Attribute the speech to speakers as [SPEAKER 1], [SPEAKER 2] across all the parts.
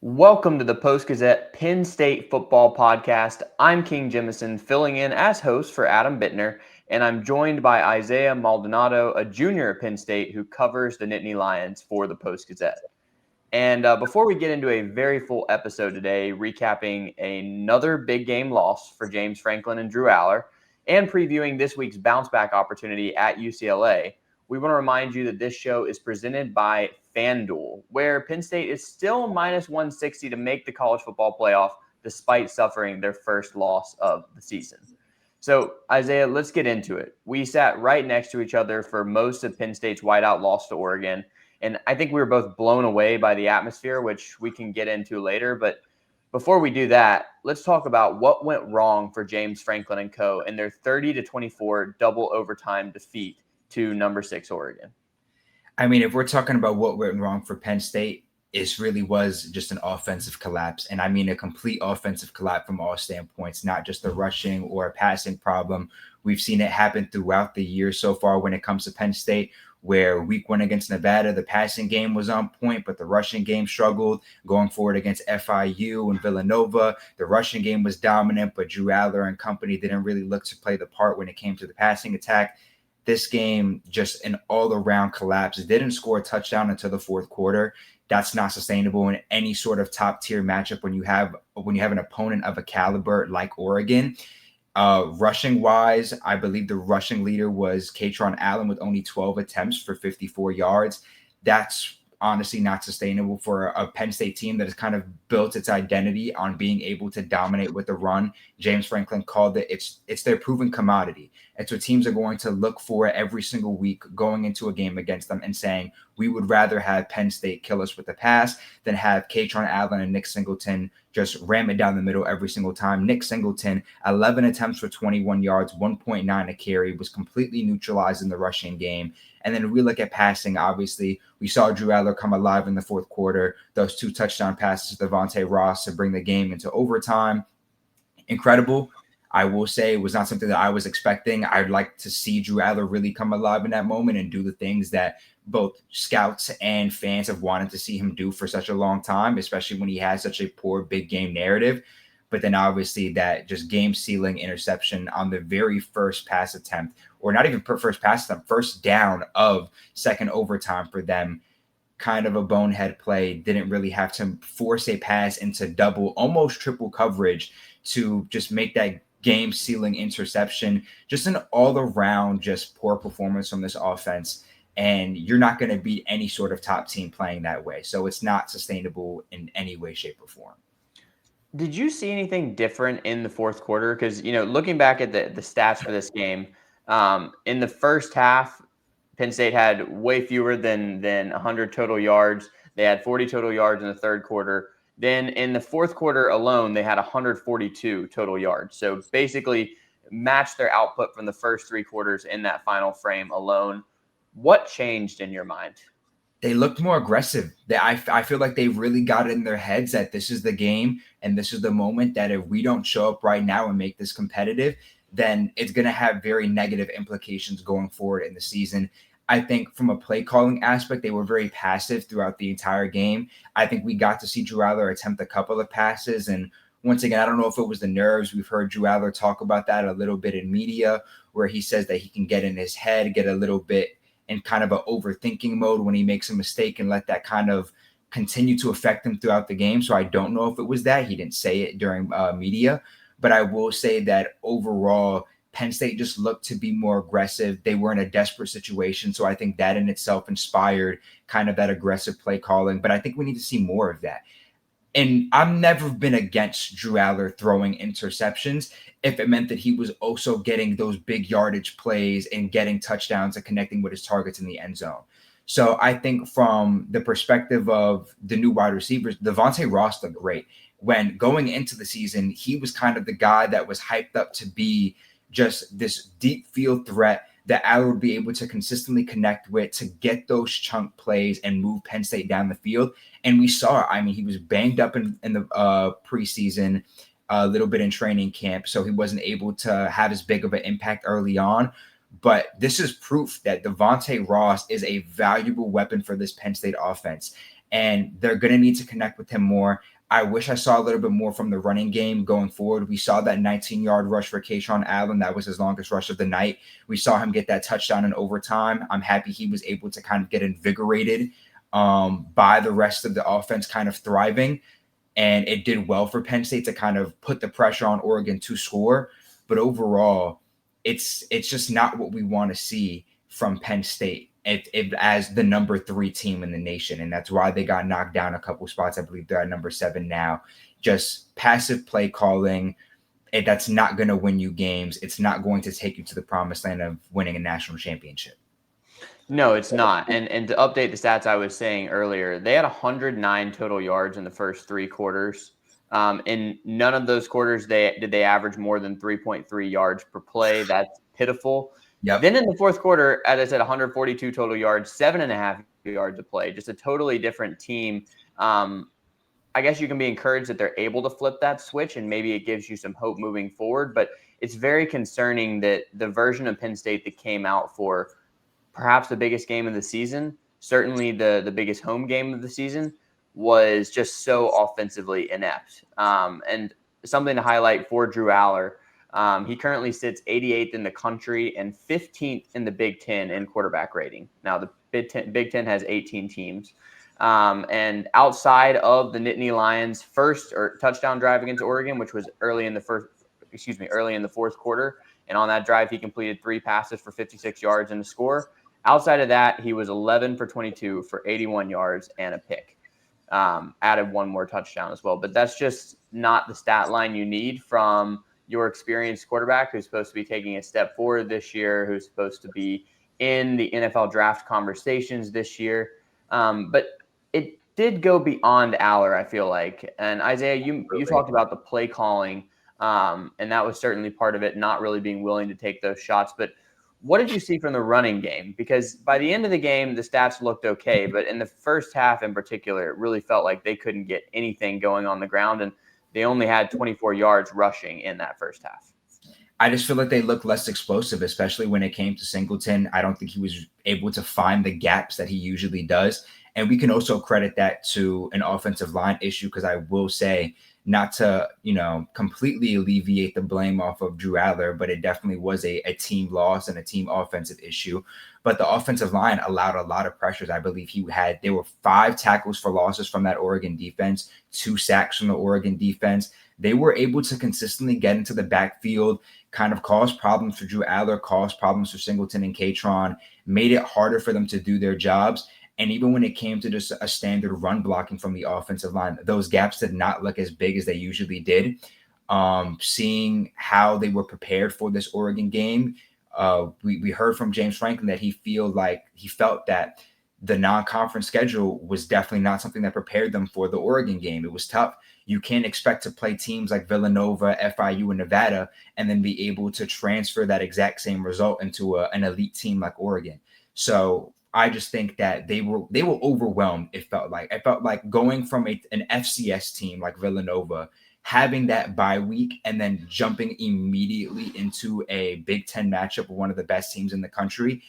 [SPEAKER 1] Welcome to the Post-Gazette Penn State Football Podcast. I'm King Jemison, filling in as host for Adam Bittner, and I'm joined by Isaiah Maldonado, a junior at Penn State who covers the Nittany Lions for the Post-Gazette. And before we get into a very full episode today, recapping another big game loss for James Franklin and Drew Allar, and previewing this week's bounce-back opportunity at UCLA, we want to remind you that this show is presented by FanDuel, where Penn State is still minus 160 to make the college football playoff despite suffering their first loss of the season. So, Isaiah, let's get into it. We sat right next to each other for most of Penn State's whiteout loss to Oregon, and I think we were both blown away by the atmosphere, which we can get into later. But before we do that, let's talk about what went wrong for James Franklin and co. in their 30-24 double overtime defeat to number 6 Oregon.
[SPEAKER 2] I mean, if we're talking about what went wrong for Penn State, it really was just an offensive collapse. And I mean a complete offensive collapse from all standpoints, not just a rushing or a passing problem. We've seen it happen throughout the year so far when it comes to Penn State, where week 1 against Nevada, the passing game was on point, but the rushing game struggled. Going forward against FIU and Villanova, the rushing game was dominant, but Drew Allar and company didn't really look to play the part when it came to the passing attack. This game, just an all-around collapse. It didn't score a touchdown until the fourth quarter. That's not sustainable in any sort of top-tier matchup when you have an opponent of a caliber like Oregon. Rushing-wise, I believe the rushing leader was Katron Allen with only 12 attempts for 54 yards. That's honestly not sustainable for a Penn State team that has kind of built its identity on being able to dominate with the run. James Franklin called it, it's their proven commodity. It's what teams are going to look for every single week going into a game against them and saying, we would rather have Penn State kill us with the pass than have Katron Allen and Nick Singleton just ram it down the middle every single time. Nick Singleton, 11 attempts for 21 yards, 1.9 a carry, was completely neutralized in the rushing game. And then we look at passing, obviously, we saw Drew Allar come alive in the fourth quarter. Those 2 touchdown passes to Devontae Ross to bring the game into overtime. Incredible. I will say it was not something that I was expecting. I'd like to see Drew Allar really come alive in that moment and do the things that both scouts and fans have wanted to see him do for such a long time, especially when he has such a poor big game narrative. But then obviously that just game-sealing interception on the very first pass attempt, or not even first pass attempt, first down of second overtime for them, kind of a bonehead play. Didn't really have to force a pass into double, almost triple coverage to just make that game-sealing interception. Just an all-around just poor performance from this offense. And you're not going to beat any sort of top team playing that way. So it's not sustainable in any way, shape, or form.
[SPEAKER 1] Did you see anything different in the fourth quarter? Because, looking back at the stats for this game, in the first half, Penn State had way fewer than 100 total yards. They had 40 total yards in the third quarter. Then in the fourth quarter alone, they had 142 total yards. So basically matched their output from the first 3 quarters in that final frame alone. What changed in your mind?
[SPEAKER 2] They looked more aggressive. I feel like they really got it in their heads that this is the game and this is the moment that if we don't show up right now and make this competitive, then it's going to have very negative implications going forward in the season. I think from a play calling aspect, they were very passive throughout the entire game. I think we got to see Drew Allar attempt a couple of passes. And once again, I don't know if it was the nerves. We've heard Drew Allar talk about that a little bit in media, where he says that he can get in his head, get a little bit in kind of an overthinking mode when he makes a mistake and let that kind of continue to affect him throughout the game. So I don't know if it was that. He didn't say it during media, but I will say that overall, Penn State just looked to be more aggressive. They were in a desperate situation. So I think that in itself inspired kind of that aggressive play calling. But I think we need to see more of that. And I've never been against Drew Allar throwing interceptions if it meant that he was also getting those big yardage plays and getting touchdowns and connecting with his targets in the end zone. So I think from the perspective of the new wide receivers, Devontae Ross looked great. When going into the season, he was kind of the guy that was hyped up to be just this deep field threat that Allar would be able to consistently connect with to get those chunk plays and move Penn State down the field. And we saw, I mean, he was banged up in the preseason, a little bit in training camp, so he wasn't able to have as big of an impact early on. But this is proof that Devontae Ross is a valuable weapon for this Penn State offense. and they're going to need to connect with him more. I wish I saw a little bit more from the running game going forward. We saw that 19-yard rush for Kaytron Allen. That was his longest rush of the night. We saw him get that touchdown in overtime. I'm happy he was able to kind of get invigorated by the rest of the offense kind of thriving. And it did well for Penn State to kind of put the pressure on Oregon to score. But overall, it's just not what we want to see from Penn State as the number 3 team in the nation. And that's why they got knocked down a couple spots. I believe they're at number 7 now. Just passive play calling. That's not going to win you games. It's not going to take you to the promised land of winning a national championship.
[SPEAKER 1] No, it's not. And to update the stats I was saying earlier, they had 109 total yards in the first 3 quarters. In none of those quarters did they average more than 3.3 yards per play. That's pitiful.
[SPEAKER 2] Yep.
[SPEAKER 1] Then in the fourth quarter, as I said, 142 total yards, 7.5 yards a play. Just a totally different team. I guess you can be encouraged that they're able to flip that switch, and maybe it gives you some hope moving forward. But it's very concerning that the version of Penn State that came out for perhaps the biggest game of the season, certainly the biggest home game of the season, was just so offensively inept. And something to highlight for Drew Allar, he currently sits 88th in the country and 15th in the Big Ten in quarterback rating. Now, the Big Ten has 18 teams. And outside of the Nittany Lions' first touchdown drive against Oregon, which was early in the fourth quarter, and on that drive, he completed 3 passes for 56 yards and a score. Outside of that, he was 11 for 22 for 81 yards and a pick. Added 1 more touchdown as well. But that's just not the stat line you need from your experienced quarterback who's supposed to be taking a step forward this year, who's supposed to be in the NFL draft conversations this year. But it did go beyond Allar, I feel like. And Isaiah, you talked about the play calling, and that was certainly part of it, not really being willing to take those shots. But what did you see from the running game? Because by the end of the game, the stats looked okay, but in the first half in particular, it really felt like they couldn't get anything going on the ground, and they only had 24 yards rushing in that first half.
[SPEAKER 2] I just feel like they look less explosive, especially when it came to Singleton. I don't think he was able to find the gaps that he usually does. And we can also credit that to an offensive line issue, because I will say, not to, completely alleviate the blame off of Drew Allar, but it definitely was a team loss and a team offensive issue. But the offensive line allowed a lot of pressures. I believe there were 5 tackles for losses from that Oregon defense, 2 sacks from the Oregon defense. They were able to consistently get into the backfield, kind of cause problems for Drew Allar, cause problems for Singleton and Kaytron, made it harder for them to do their jobs. And even when it came to just a standard run blocking from the offensive line, those gaps did not look as big as they usually did. Seeing how they were prepared for this Oregon game, we heard from James Franklin that he felt that the non-conference schedule was definitely not something that prepared them for the Oregon game. It was tough. You can't expect to play teams like Villanova, FIU, and Nevada, and then be able to transfer that exact same result into an elite team like Oregon. So I just think that they were overwhelmed. It felt like going from an FCS team like Villanova, having that bye week, and then jumping immediately into a Big Ten matchup with one of the best teams in the country.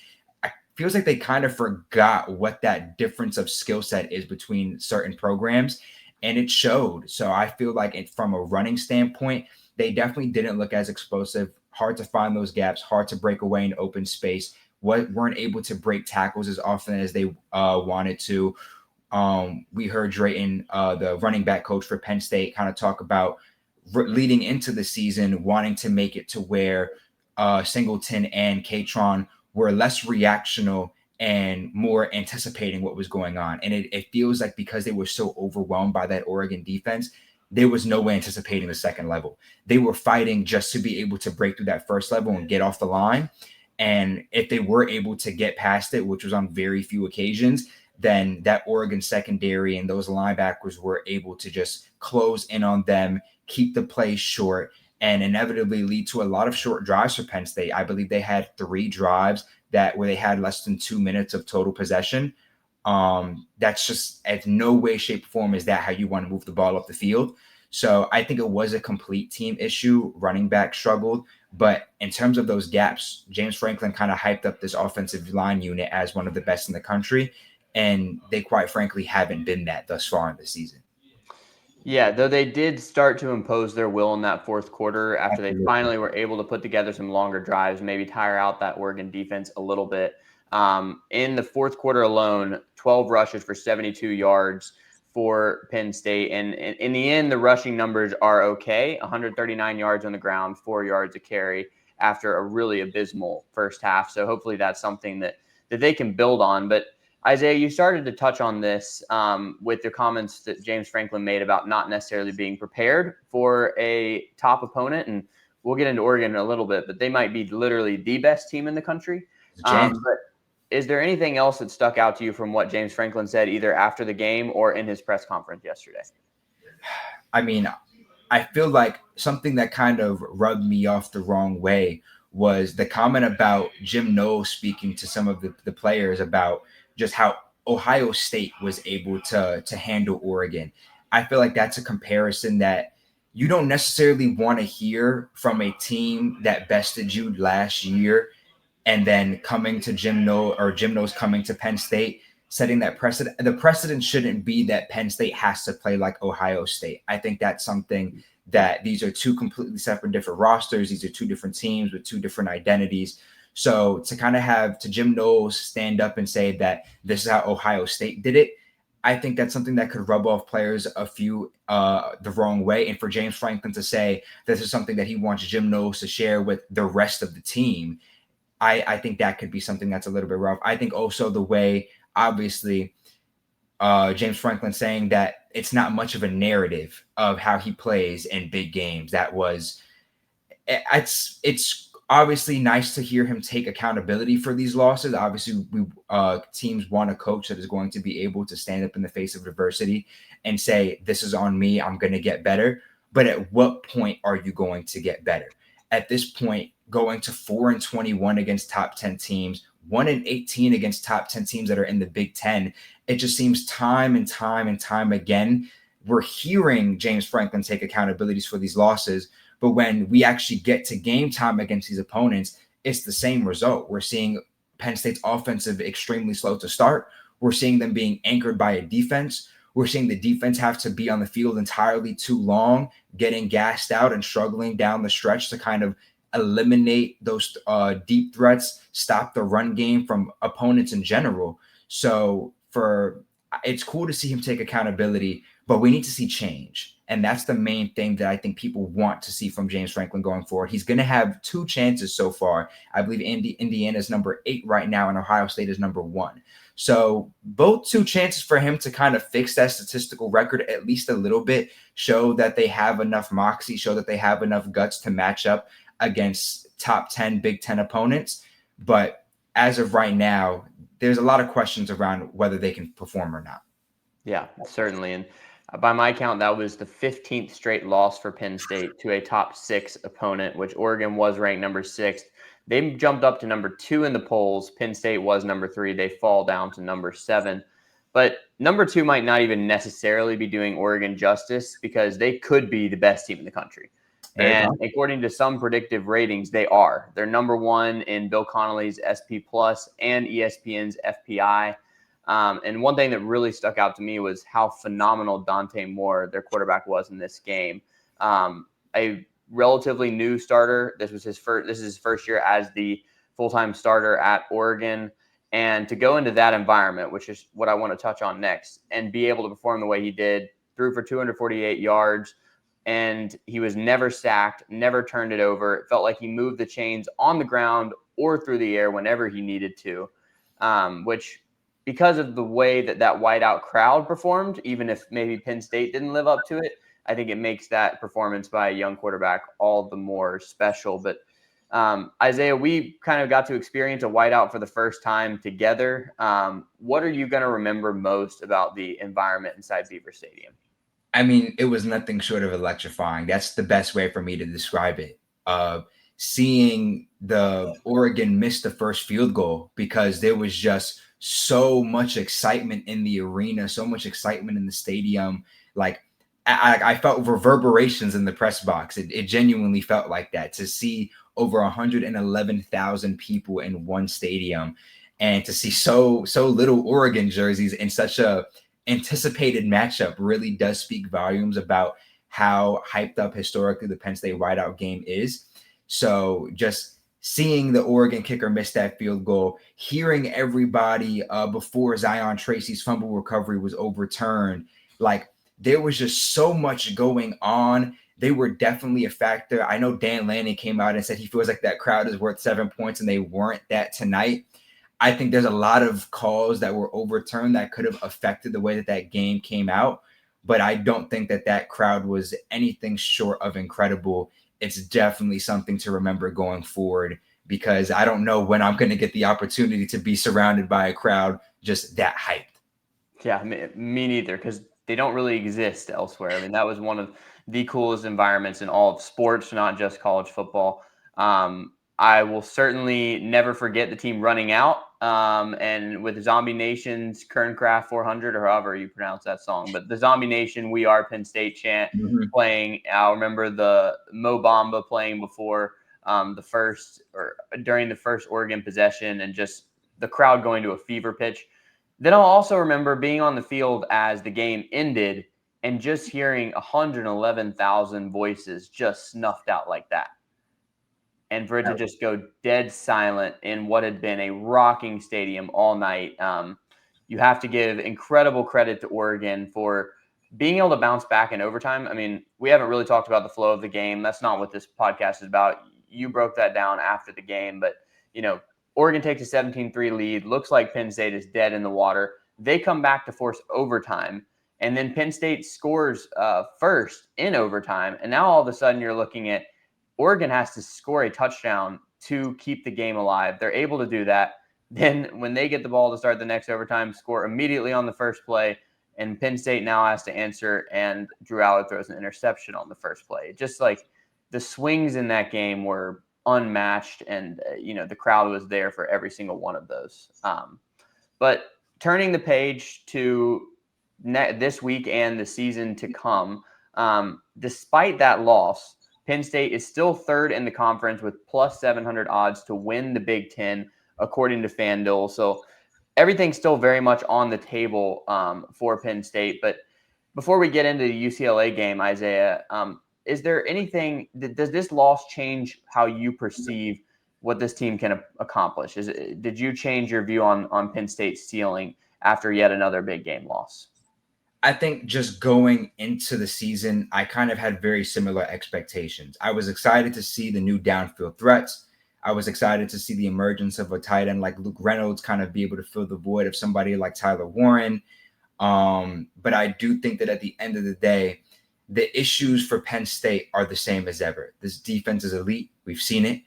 [SPEAKER 2] It feels like they kind of forgot what that difference of skill set is between certain programs, and it showed. So I feel like from a running standpoint, they definitely didn't look as explosive. Hard to find those gaps, hard to break away in open space. Weren't able to break tackles as often as they wanted to. We heard Drayton, the running back coach for Penn State, kind of talk about leading into the season, wanting to make it to where Singleton and Kaytron were less reactional and more anticipating what was going on. And it feels like because they were so overwhelmed by that Oregon defense, there was no way anticipating the second level. They were fighting just to be able to break through that first level and get off the line. And if they were able to get past it, which was on very few occasions, then that Oregon secondary and those linebackers were able to just close in on them, keep the play short, and inevitably lead to a lot of short drives for Penn State. I believe they had 3 drives where they had less than 2 minutes of total possession. That's just at no way, shape, or form is that how you want to move the ball up the field. So I think it was a complete team issue. Running back struggled. But in terms of those gaps, James Franklin kind of hyped up this offensive line unit as one of the best in the country. And they quite frankly haven't been that thus far in the season.
[SPEAKER 1] Yeah, though they did start to impose their will in that fourth quarter after they
[SPEAKER 2] Absolutely.
[SPEAKER 1] finally were able to put together some longer drives, maybe tire out that Oregon defense a little bit. In the fourth quarter alone, 12 rushes for 72 yards for Penn State. And in the end, the rushing numbers are okay. 139 yards on the ground, 4 yards a carry after a really abysmal first half. So hopefully that's something that they can build on. But Isaiah, you started to touch on this with the comments that James Franklin made about not necessarily being prepared for a top opponent. And we'll get into Oregon in a little bit, but they might be literally the best team in the country. But is there anything else that stuck out to you from what James Franklin said either after the game or in his press conference yesterday?
[SPEAKER 2] I mean, I feel like something that kind of rubbed me off the wrong way was the comment about Jim Knowles speaking to some of the players about just how Ohio State was able to handle Oregon. I feel like that's a comparison that you don't necessarily want to hear from a team that bested you last year, and then coming to Jim Knowles coming to Penn State, setting that precedent. The precedent shouldn't be that Penn State has to play like Ohio State. I think that's something that these are two completely separate different rosters. These are two different teams with two different identities. So to kind of have to Jim Knowles stand up and say that this is how Ohio State did it, I think that's something that could rub off players the wrong way. And for James Franklin to say this is something that he wants Jim Knowles to share with the rest of the team, I think that could be something that's a little bit rough. I think also the way, obviously, James Franklin saying that it's not much of a narrative of how he plays in big games. It's obviously nice to hear him take accountability for these losses. Obviously, teams want a coach that is going to be able to stand up in the face of adversity and say, this is on me, I'm going to get better. But at what point are you going to get better? At this point, going to 4-21 against top 10 teams, 1-18 against top 10 teams that are in the Big Ten, it just seems time and time again, we're hearing James Franklin take accountabilities for these losses. But when we actually get to game time against these opponents, it's the same result. We're seeing Penn State's offensive extremely slow to start. We're seeing them being anchored by a defense. We're seeing the defense have to be on the field entirely too long, getting gassed out and struggling down the stretch to kind of eliminate those deep threats, stop the run game from opponents in general. So it's cool to see him take accountability, but we need to see change. And that's the main thing that I think people want to see from James Franklin going forward. He's going to have 2 chances so far. I believe Indiana is number 8 right now, and Ohio State is number 1. So both 2 chances for him to kind of fix that statistical record at least a little bit, show that they have enough moxie, show that they have enough guts to match up against top 10 Big Ten opponents. But as of right now, there's a lot of questions around whether they can perform or not.
[SPEAKER 1] Yeah, certainly. And by my count, that was the 15th straight loss for Penn State to a top 6 opponent, which Oregon was ranked number 6. They jumped up to number 2 in the polls. Penn State was number 3. They fall down to number 7. But number 2 might not even necessarily be doing Oregon justice because they could be the best team in the country. And according to some predictive ratings, they are. They're number 1 in Bill Connolly's SP Plus and ESPN's FPI. And one thing that really stuck out to me was how phenomenal Dante Moore, their quarterback, was in this game. A relatively new starter. This is his first year as the full-time starter at Oregon. And to go into that environment, which is what I want to touch on next, and be able to perform the way he did, threw for 248 yards, and he was never sacked, never turned it over. It felt like he moved the chains on the ground or through the air whenever he needed to, which, because of the way that whiteout crowd performed, even if maybe Penn State didn't live up to it, I think it makes that performance by a young quarterback all the more special. But Isaiah, we kind of got to experience a whiteout for the first time together. What are you going to remember most about the environment inside Beaver Stadium?
[SPEAKER 2] I mean, it was nothing short of electrifying. That's the best way for me to describe it. Seeing the Oregon miss the first field goal because there was just so much excitement in the arena, so much excitement in the stadium. Like I felt reverberations in the press box. It genuinely felt like that to see over 111,000 people in one stadium. and to see so little Oregon jerseys in such a anticipated matchup really does speak volumes about how hyped up historically the Penn State wideout game is. So just seeing the Oregon kicker miss that field goal, hearing everybody before Zion Tracy's fumble recovery was overturned, like there was just so much going on. They were definitely a factor. I know Dan Lanning came out and said he feels like that crowd is worth 7 points, and they weren't that tonight. I think there's a lot of calls that were overturned that could have affected the way that that game came out, but I don't think that that crowd was anything short of incredible. It's definitely something to remember going forward, because I don't know when I'm going to get the opportunity to be surrounded by a crowd just that hyped.
[SPEAKER 1] Yeah, me neither, because they don't really exist elsewhere. I mean, that was one of the coolest environments in all of sports, not just college football. I will certainly never forget the team running out, and with Zombie Nation's Kerncraft 400, or however you pronounce that song, but the Zombie Nation "We Are Penn State" chant playing. I remember the Mo Bamba playing before during the first Oregon possession, and just the crowd going to a fever pitch. Then I'll also remember being on the field as the game ended and just hearing 111,000 voices just snuffed out like that. And for it to just go dead silent in what had been a rocking stadium all night. You have to give incredible credit to Oregon for being able to bounce back in overtime. I mean, we haven't really talked about the flow of the game. That's not what this podcast is about. You broke that down after the game, but Oregon takes a 17-3 lead. Looks like Penn State is dead in the water. They come back to force overtime, and then Penn State scores first in overtime. And now all of a sudden you're looking at Oregon has to score a touchdown to keep the game alive. They're able to do that. Then when they get the ball to start the next overtime, score immediately on the first play, and Penn State now has to answer, and Drew Allar throws an interception on the first play. Just like the swings in that game were unmatched, and the crowd was there for every single one of those. But turning the page to this week and the season to come, despite that loss, Penn State is still third in the conference with plus 700 odds to win the Big Ten, according to FanDuel. So everything's still very much on the table for Penn State. But before we get into the UCLA game, Isaiah, is there anything, does this loss change how you perceive what this team can accomplish? Did you change your view on Penn State's ceiling after yet another big game loss?
[SPEAKER 2] I think just going into the season, I kind of had very similar expectations. I was excited to see the new downfield threats. I was excited to see the emergence of a tight end like Luke Reynolds kind of be able to fill the void of somebody like Tyler Warren. But I do think that at the end of the day, the issues for Penn State are the same as ever. This defense is elite. We've seen it.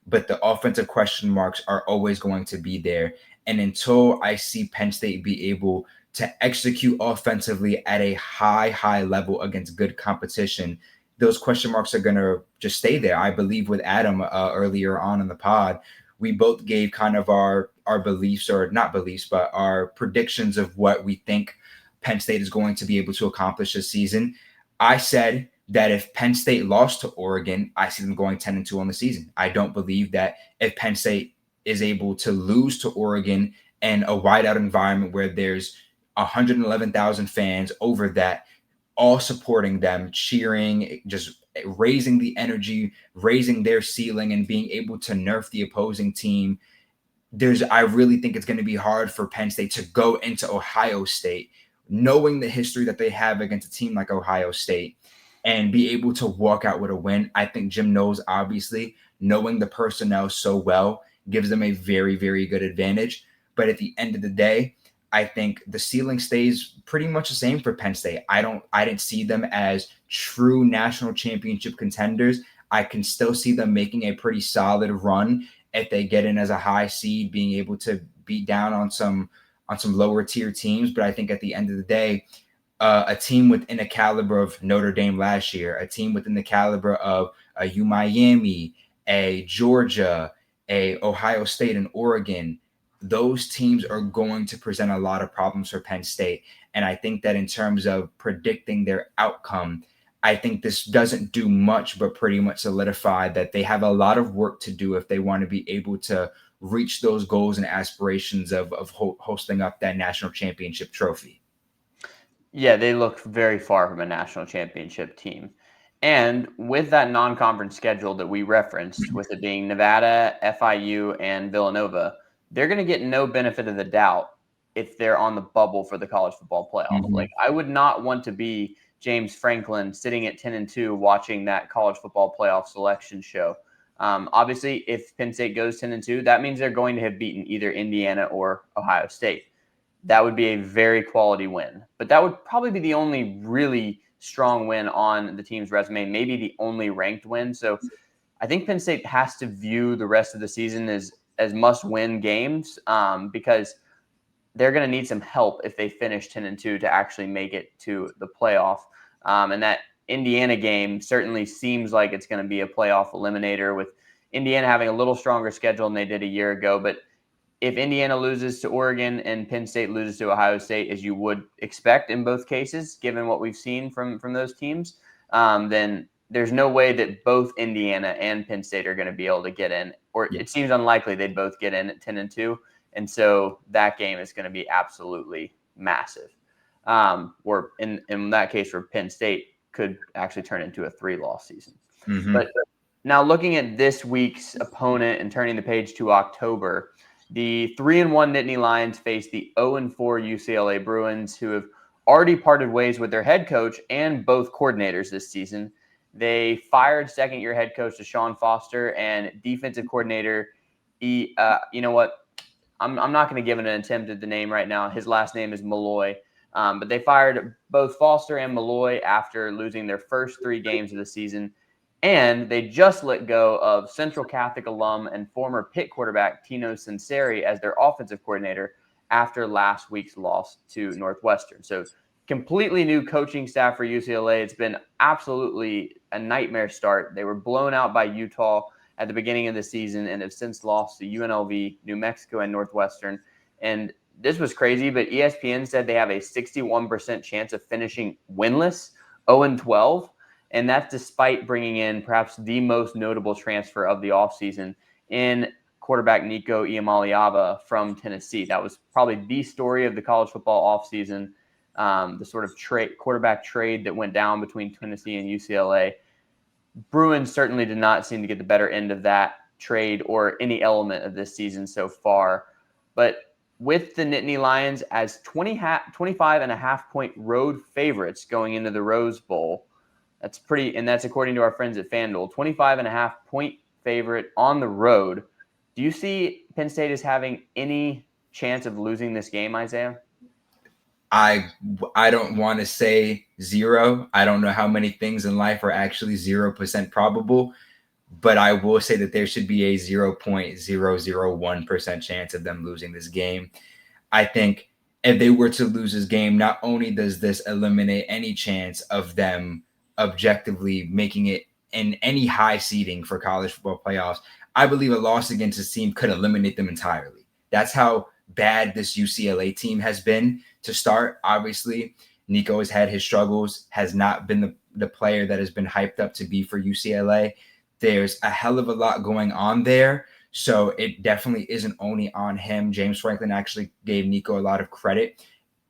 [SPEAKER 2] But the offensive question marks are always going to be there. And until I see Penn State be able to execute offensively at a high level against good competition, those question marks are going to just stay there. I believe with Adam earlier on in the pod, we both gave kind of our beliefs, or not beliefs, but our predictions of what we think Penn State is going to be able to accomplish this season. I said that if Penn State lost to Oregon, I see them going 10-2 on the season. I don't believe that if Penn State is able to lose to Oregon in a wideout environment where there's 111,000 fans over that, all supporting them, cheering, just raising the energy, raising their ceiling, and being able to nerf the opposing team. I really think it's going to be hard for Penn State to go into Ohio State, knowing the history that they have against a team like Ohio State, and be able to walk out with a win. I think Jim knows, obviously, knowing the personnel so well gives them a very, very good advantage. But at the end of the day, I think the ceiling stays pretty much the same for Penn State. I didn't see them as true national championship contenders. I can still see them making a pretty solid run if they get in as a high seed, being able to beat down on some lower tier teams. But I think at the end of the day, a team within the caliber of Notre Dame last year, a team within the caliber of a Miami, a Georgia, a Ohio State, and Oregon, those teams are going to present a lot of problems for Penn State. And I think that in terms of predicting their outcome, I think this doesn't do much but pretty much solidify that they have a lot of work to do if they want to be able to reach those goals and aspirations of hosting up that national championship trophy.
[SPEAKER 1] Yeah, they look very far from a national championship team. And with that non-conference schedule that we referenced, with it being Nevada, FIU, and Villanova, they're going to get no benefit of the doubt if they're on the bubble for the college football playoff.
[SPEAKER 2] Mm-hmm.
[SPEAKER 1] Like, I would not want to be James Franklin sitting at 10-2 watching that college football playoff selection show. Obviously, if Penn State goes 10-2, that means they're going to have beaten either Indiana or Ohio State. That would be a very quality win. But that would probably be the only really strong win on the team's resume, maybe the only ranked win. So I think Penn State has to view the rest of the season as must-win games because they're going to need some help if they finish 10-2 to actually make it to the playoff. And that Indiana game certainly seems like it's going to be a playoff eliminator, with Indiana having a little stronger schedule than they did a year ago. But if Indiana loses to Oregon and Penn State loses to Ohio State, as you would expect in both cases, given what we've seen from those teams, then there's no way that both Indiana and Penn State are going to be able to get in, or it seems unlikely they'd both get in at 10-2. And so that game is going to be absolutely massive. Or in that case, for Penn State, could actually turn into a 3-loss season.
[SPEAKER 2] Mm-hmm.
[SPEAKER 1] But now looking at this week's opponent and turning the page to October, the 3-1 Nittany Lions face the 0-4 UCLA Bruins, who have already parted ways with their head coach and both coordinators this season. They fired second-year head coach Deshaun Foster and defensive coordinator, you know what? I'm not going to give it an attempt at the name right now. His last name is Malloy. But they fired both Foster and Malloy after losing their first 3 games of the season. And they just let go of Central Catholic alum and former Pitt quarterback Tino Sinceri as their offensive coordinator after last week's loss to Northwestern. So completely new coaching staff for UCLA. It's been absolutely a nightmare start. They were blown out by Utah at the beginning of the season and have since lost to UNLV, New Mexico, and Northwestern. And this was crazy, but ESPN said they have a 61% chance of finishing winless, 0-12. And that's despite bringing in perhaps the most notable transfer of the offseason in quarterback Nico Iamaleava from Tennessee. That was probably the story of the college football offseason, the sort of quarterback trade that went down between Tennessee and UCLA. Bruins certainly did not seem to get the better end of that trade or any element of this season so far. But with the Nittany Lions as 25.5-point road favorites going into the Rose Bowl, that's pretty, and that's according to our friends at FanDuel, 25.5-point favorite on the road. Do you see Penn State as having any chance of losing this game, Isaiah?
[SPEAKER 2] I don't want to say 0. I don't know how many things in life are actually 0% probable, but I will say that there should be a 0.001% chance of them losing this game. I think if they were to lose this game, not only does this eliminate any chance of them objectively making it in any high seeding for college football playoffs, I believe a loss against this team could eliminate them entirely. That's how bad this UCLA team has been to start. Obviously, Nico has had his struggles, has not been the player that has been hyped up to be for UCLA. There's a hell of a lot going on there, so it definitely isn't only on him. James Franklin actually gave Nico a lot of credit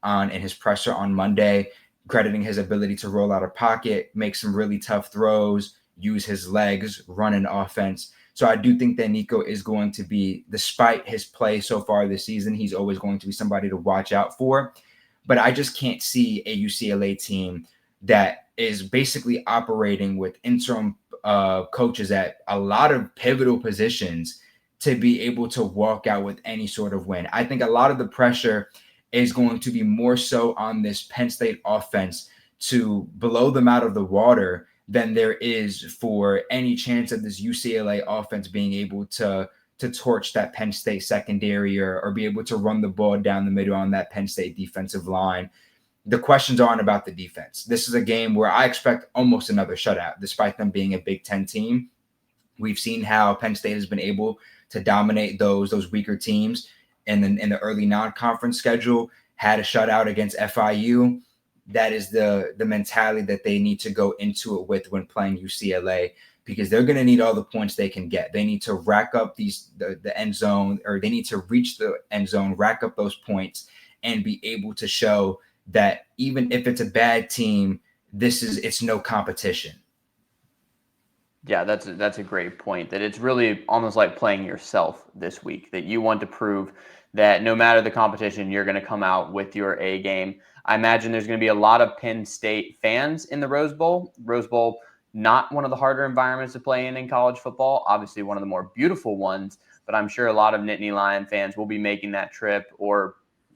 [SPEAKER 2] in his presser on Monday, crediting his ability to roll out of pocket, make some really tough throws, use his legs, run an offense. So I do think that Nico is going to be, despite his play so far this season, he's always going to be somebody to watch out for. But I just can't see a UCLA team that is basically operating with interim coaches at a lot of pivotal positions to be able to walk out with any sort of win. I think a lot of the pressure is going to be more so on this Penn State offense to blow them out of the water than there is for any chance of this UCLA offense being able to torch that Penn State secondary or be able to run the ball down the middle on that Penn State defensive line. The questions aren't about the defense. This is a game where I expect almost another shutout, despite them being a Big Ten team. We've seen how Penn State has been able to dominate those weaker teams in the early non-conference schedule, had a shutout against FIU. That is the mentality that they need to go into it with when playing UCLA. because they're going to need all the points they can get. They need to rack up the end zone, or they need to reach the end zone, rack up those points, and be able to show that even if it's a bad team, it's no competition.
[SPEAKER 1] Yeah, that's a great point, that it's really almost like playing yourself this week, that you want to prove that no matter the competition, you're going to come out with your A game. I imagine there's going to be a lot of Penn State fans in the Rose Bowl. Rose Bowl, not one of the harder environments to play in college football, obviously one of the more beautiful ones, but I'm sure a lot of Nittany Lion fans will be making that trip, or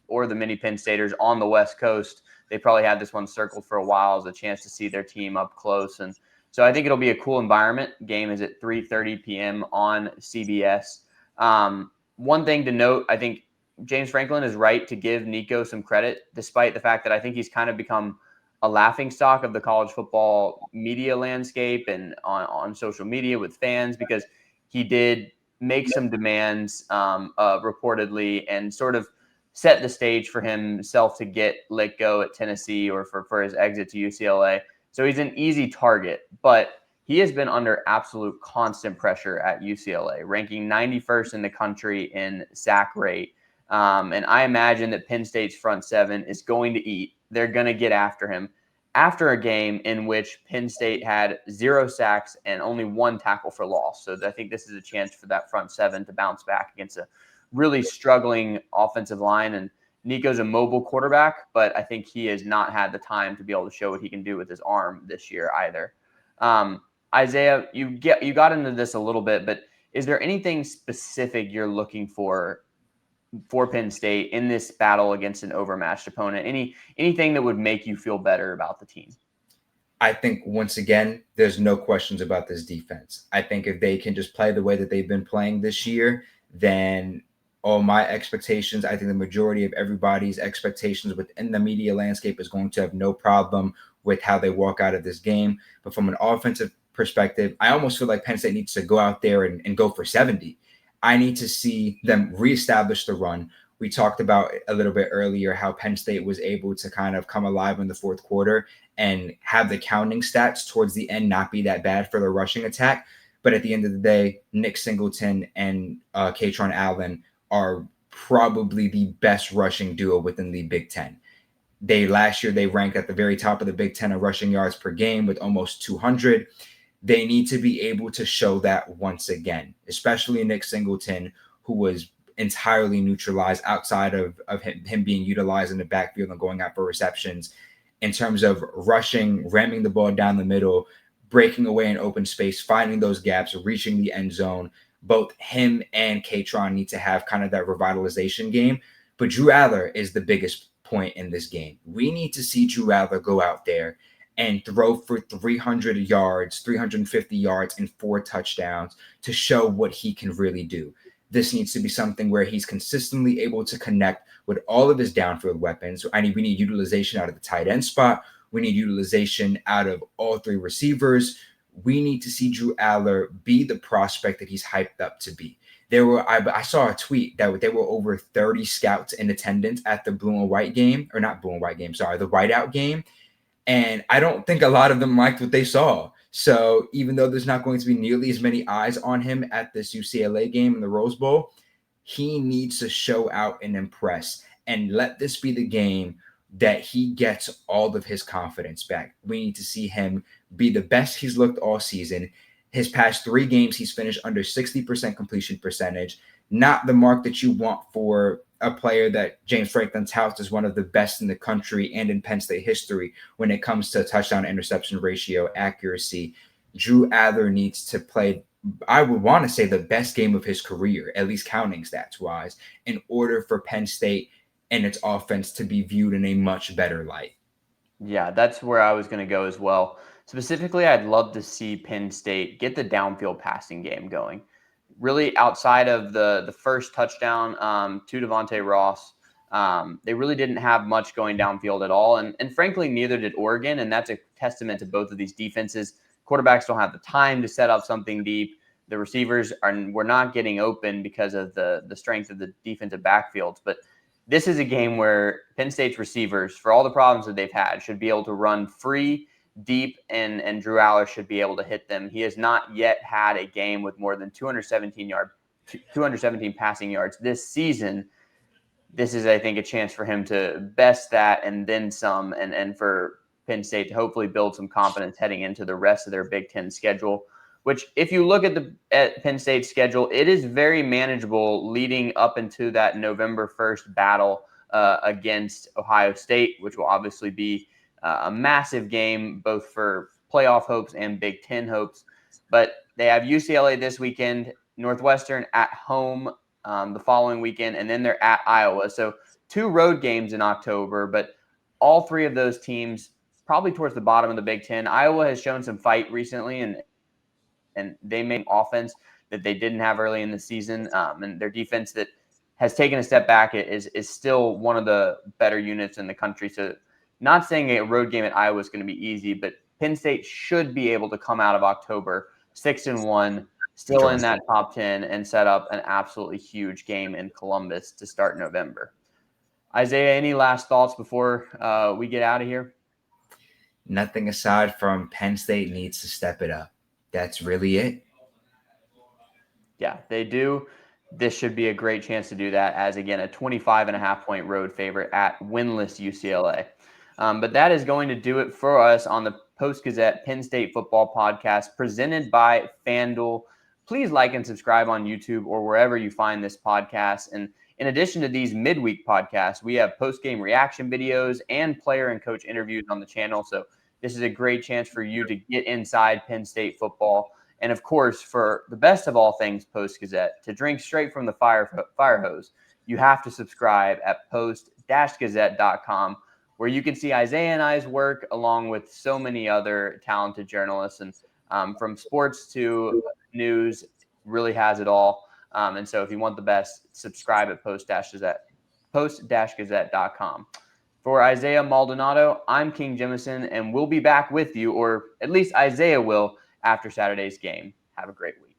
[SPEAKER 1] the many Penn Staters on the West Coast. They probably had this one circled for a while as a chance to see their team up close. And so I think it'll be a cool environment. Game is at 3:30 p.m. on CBS. One thing to note, I think James Franklin is right to give Nico some credit, despite the fact that I think he's kind of become a laughingstock of the college football media landscape and on social media with fans, because he did make some demands reportedly, and sort of set the stage for himself to get let go at Tennessee, or for his exit to UCLA. So he's an easy target, but he has been under absolute constant pressure at UCLA, ranking 91st in the country in sack rate. And I imagine that Penn State's front seven is going to eat. They're going to get after him after a game in which Penn State had 0 sacks and only 1 tackle for loss. So I think this is a chance for that front seven to bounce back against a really struggling offensive line. And Nico's a mobile quarterback, but I think he has not had the time to be able to show what he can do with his arm this year either. Isaiah, you got into this a little bit, but is there anything specific you're looking for Penn State in this battle against an overmatched opponent? Anything that would make you feel better about the team?
[SPEAKER 2] I think, once again, there's no questions about this defense. I think if they can just play the way that they've been playing this year, then all my expectations, I think the majority of everybody's expectations within the media landscape is going to have no problem with how they walk out of this game. But from an offensive perspective, I almost feel like Penn State needs to go out there and go for 70. I need to see them reestablish the run. We talked about a little bit earlier how Penn State was able to kind of come alive in the fourth quarter and have the counting stats towards the end not be that bad for the rushing attack. But at the end of the day, Nick Singleton and Katron Allen are probably the best rushing duo within the Big Ten. Last year, they ranked at the very top of the Big Ten in rushing yards per game with almost 200. They need to be able to show that once again, especially Nick Singleton, who was entirely neutralized outside of him being utilized in the backfield and going out for receptions. In terms of rushing, ramming the ball down the middle, breaking away in open space, finding those gaps, reaching the end zone, both him and Katron need to have kind of that revitalization game. But Drew Allar is the biggest point in this game. We need to see Drew Allar go out there and throw for 300 yards, 350 yards, and 4 touchdowns to show what he can really do. This needs to be something where he's consistently able to connect with all of his downfield weapons. We need utilization out of the tight end spot. We need utilization out of all 3 receivers. We need to see Drew Allar be the prospect that he's hyped up to be. I saw a tweet that there were over 30 scouts in attendance at the the whiteout game. And I don't think a lot of them liked what they saw. So even though there's not going to be nearly as many eyes on him at this UCLA game in the Rose Bowl, he needs to show out and impress, and let this be the game that he gets all of his confidence back. We need to see him be the best he's looked all season. His past 3 games, he's finished under 60% completion percentage, not the mark that you want for a player that James Franklin touts as one of the best in the country and in Penn State history when it comes to touchdown interception ratio accuracy. Drew Allar needs to play, I would want to say, the best game of his career, at least counting stats wise, in order for Penn State and its offense to be viewed in a much better light.
[SPEAKER 1] Yeah, that's where I was going to go as well. Specifically, I'd love to see Penn State get the downfield passing game going. Really, outside of the first touchdown to Devontae Ross, they really didn't have much going downfield at all. And frankly, neither did Oregon. And that's a testament to both of these defenses. Quarterbacks don't have the time to set up something deep. The receivers were not getting open because of the strength of the defensive backfields. But this is a game where Penn State's receivers, for all the problems that they've had, should be able to run free deep, and Drew Allar should be able to hit them. He has not yet had a game with more than 217 passing yards this season. This is, I think, a chance for him to best that and then some, and for Penn State to hopefully build some confidence heading into the rest of their Big Ten schedule, which if you look at Penn State's schedule, it is very manageable leading up into that November 1st battle against Ohio State, which will obviously be a massive game, both for playoff hopes and Big Ten hopes. But they have UCLA this weekend, Northwestern at home the following weekend, and then they're at Iowa. So 2 road games in October, but all 3 of those teams probably towards the bottom of the Big Ten. Iowa has shown some fight recently, and they made offense that they didn't have early in the season, and their defense that has taken a step back is still one of the better units in the country. So not saying a road game at Iowa is going to be easy, but Penn State should be able to come out of October 6-1, still in that top 10, and set up an absolutely huge game in Columbus to start November. Isaiah, any last thoughts before we get out of here?
[SPEAKER 2] Nothing aside from Penn State needs to step it up. That's really it.
[SPEAKER 1] Yeah, they do. This should be a great chance to do that as, again, a 25.5-point road favorite at winless UCLA. But that is going to do it for us on the Post-Gazette Penn State football podcast presented by FanDuel. Please like and subscribe on YouTube or wherever you find this podcast. And in addition to these midweek podcasts, we have post-game reaction videos and player and coach interviews on the channel. So this is a great chance for you to get inside Penn State football. And of course, for the best of all things Post-Gazette, to drink straight from the fire hose, you have to subscribe at post-gazette.com, where you can see Isaiah and I's work along with so many other talented journalists. And from sports to news, really has it all. And so if you want the best, subscribe at post-gazette.com. For Isaiah Maldonado, I'm King Jemison, and we'll be back with you, or at least Isaiah will, after Saturday's game. Have a great week.